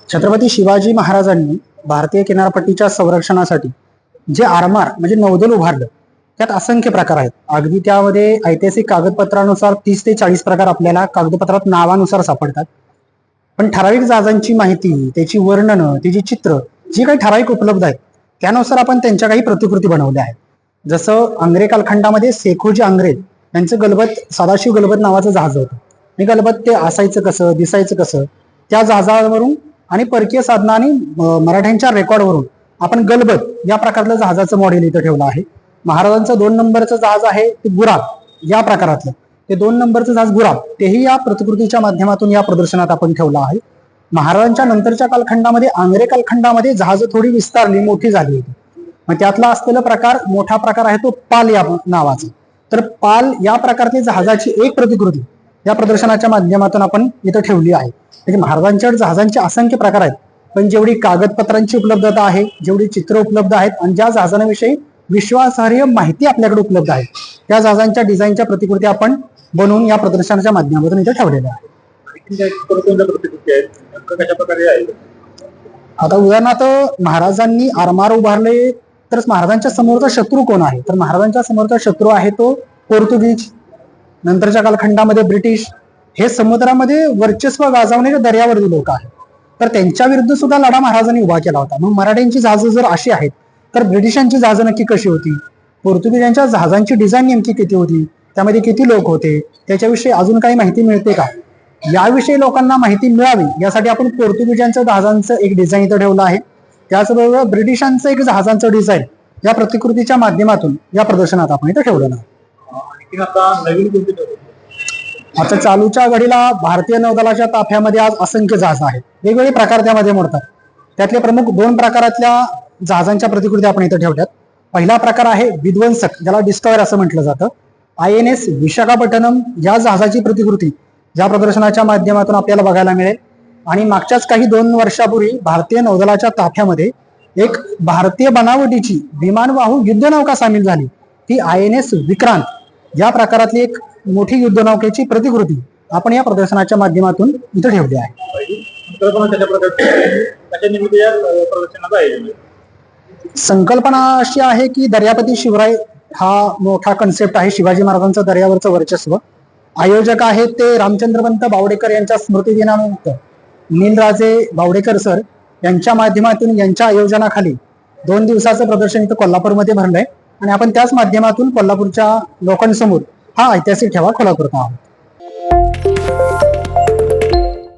छत्रपती शिवाजी महाराजांनी भारतीय किनारपट्टीच्या संरक्षणासाठी जे आरमार म्हणजे नौदल उभारलं त्यात असंख्य प्रकार आहेत. अगदी त्यामध्ये ऐतिहासिक कागदपत्रानुसार 30 ते 40 प्रकार आपल्याला कागदपत्रात नावानुसार सापडतात. पण ठराविक जहाजांची माहिती, त्याची वर्णनं, त्याची चित्र जी काही ठराविक उपलब्ध आहेत त्यानुसार आपण त्यांच्या काही प्रतिकृती बनवल्या आहेत. जसं आंग्रे कालखंडामध्ये सेखोजी आंग्रे यांचं गलबत, सदाशिव गलबत नावाचं जहाज होतं. हे गलबत ते असायचं कसं, दिसायचं कसं, त्या जहाजावरून आणि परकीय साधना आणि मराठ्यांच्या रेकॉर्डवरून आपण गलबत या प्रकारचं जहाजाचं मॉडेल इथं ठेवलं आहे. महाराजांचं 2 नंबरचं जहाज आहे ते गुराब या प्रकारातलं, ते 2 नंबरचं जहाज गुराब तेही या प्रतिकृतीच्या माध्यमातून या प्रदर्शनात आपण ठेवलं आहे. महाराजांच्या नंतरच्या कालखंडामध्ये आंग्रे कालखंडामध्ये जहाज थोडी विस्तारली, मोठी झाली होती. मग त्यातला असलेला प्रकार, मोठा प्रकार आहे तो पाल या नावाचा. तर पाल या प्रकारची जहाजाची एक प्रतिकृती या प्रदर्शनाच्या माध्यमातून आपण इथं ठेवली आहे. म्हणजे महाराजांच्या जहाजांचे असंख्य प्रकार आहेत, पण जेवढी कागदपत्रांची उपलब्धता आहे, जेवढी चित्र उपलब्ध आहेत आणि ज्या जहाजांविषयी विश्वासार्ह माहिती आपल्याकडे उपलब्ध आहे त्या जहाजांच्या डिझाईनच्या प्रतिकृती आपण बनवून या प्रदर्शनाच्या माध्यमातून इथे ठेवलेल्या आहेत. आता उदाहरणार्थ महाराजांनी आरमार उभारले तर महाराजांच्या समोरचा शत्रू कोण आहे, तर महाराजांच्या समोरचा शत्रू आहे तो पोर्तुगीज, नंतरच्या कालखंडामध्ये ब्रिटिश. हे समुद्रामध्ये वर्चस्व गाजवणारे दर्यावरती लोक आहेत, तर त्यांच्या विरुद्ध सुद्धा लढा महाराजांनी उभा केला होता. मग मराठ्यांची जहाजं जर अशी आहेत तर ब्रिटिशांची जहाजं नक्की कशी होती, पोर्तुगीजांच्या जहाजांची डिझाईन नेमकी किती होती, त्यामध्ये किती लोक होते, त्याच्याविषयी अजून काही माहिती मिळते का, याविषयी लोकांना माहिती मिळावी यासाठी आपण पोर्तुगीजांच्या जहाजांचं एक डिझाईन इथं ठेवलं आहे. त्याचबरोबर ब्रिटिशांचं एक जहाजांचं डिझाईन या प्रतिकृतीच्या माध्यमातून या प्रदर्शनात आपण इथं ठेवलं आहे. आता चालूच्या घडीला भारतीय नौदलाच्या ताफ्यामध्ये आज असंख्य जहाज आहेत, वेगवेगळे प्रकार त्यामध्ये मोडतात. त्यातले प्रमुख 2 प्रकारातल्या जहाजांच्या प्रतिकृती आपण इथं ठेवल्यात. पहिला प्रकार आहे विध्वंसक, ज्याला डिस्कॉयर असं म्हटलं जातं. INS विशाखापट्टणम या जहाजाची प्रतिकृती या प्रदर्शनाच्या माध्यमातून आपल्याला बघायला मिळेल. आणि मागच्याच काही 2 वर्षापूर्वी भारतीय नौदलाच्या ताफ्यामध्ये एक भारतीय बनावटीची विमानवाहू युद्धनौका सामील झाली, ती INS विक्रांत या प्रकारातली एक मोठी युद्धनौकेची प्रतिकृती आपण या प्रदर्शनाच्या माध्यमातून इथं ठेवली आहे. संकल्पना अशी आहे की दर्यापती शिवराय हा मोठा कन्सेप्ट आहे, शिवाजी महाराजांचं दर्यावरचं वर्चस्व. आयोजक आहेत ते रामचंद्रपंत बावडेकर यांच्या स्मृतिदिनानिमित्त नीलराजे बावडेकर सर यांच्या माध्यमातून यांच्या आयोजनाखाली 2 दिवसाचं प्रदर्शन इथं कोल्हापूरमध्ये भरलंय आणि आपण त्याच माध्यमातून कोल्हापूरच्या लोकांसमोर हा ऐतिहासिक ठेवा खुला करतो आहोत.